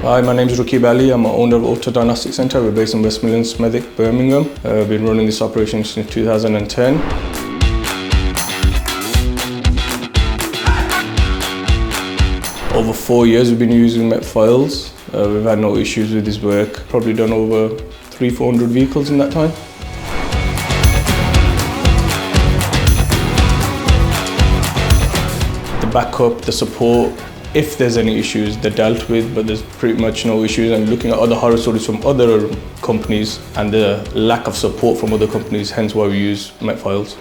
Hi, my name is Raqib. I'm owner of Diagnostics Centre. We're based in West Midlands, Smethwick, Birmingham. I've been running this operation since 2010. Over 4 years we've been using MET files. We've had no issues with this work. Probably done over 300-400 vehicles in that time. The backup, the support, if there's any issues, they're dealt with, but there's pretty much no issues. And looking at other horror stories from other companies and the lack of support from other companies, hence why we use MET files.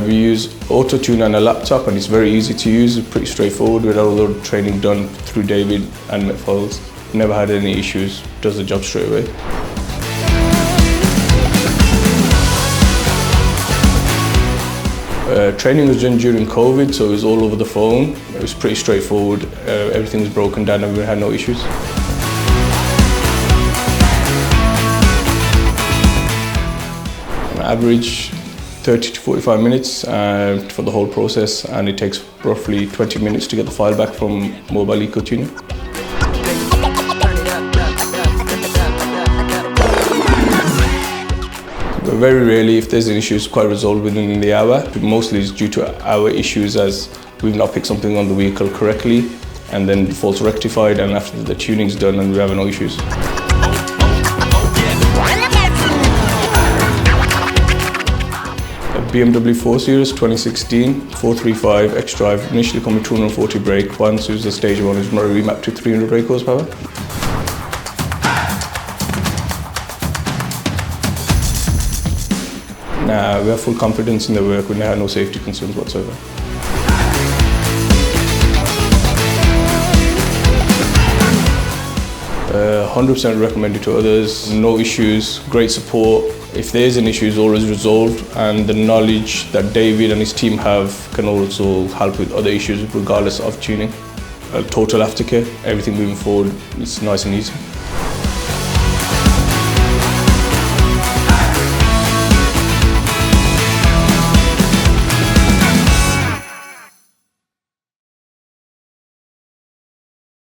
We use auto-tune on a laptop and it's very easy to use. It's pretty straightforward with all the training done through David and MET files. Never had any issues, does the job straight away. Training was done during COVID, so it was all over the phone. It was pretty straightforward. Everything was broken down and we had no issues. On average, 30 to 45 minutes for the whole process, and it takes roughly 20 minutes to get the file back from mobile eco-tuning. Very rarely, if there's an issue, it's quite resolved within the hour. Mostly it's due to our issues as we've not picked something on the vehicle correctly, and then the fault's rectified, and after the tuning's done and we have no issues. BMW 4 Series 2016, 435 X-Drive, initially come with 240 brake. Once it was the stage one, it was remapped to 300 brake horsepower. Nah, we have full confidence in the work. We have no safety concerns whatsoever. 100% recommended to others. No issues, great support. If there is an issue, it's always resolved, and the knowledge that David and his team have can also help with other issues regardless of tuning. Total aftercare, everything moving forward, it's nice and easy.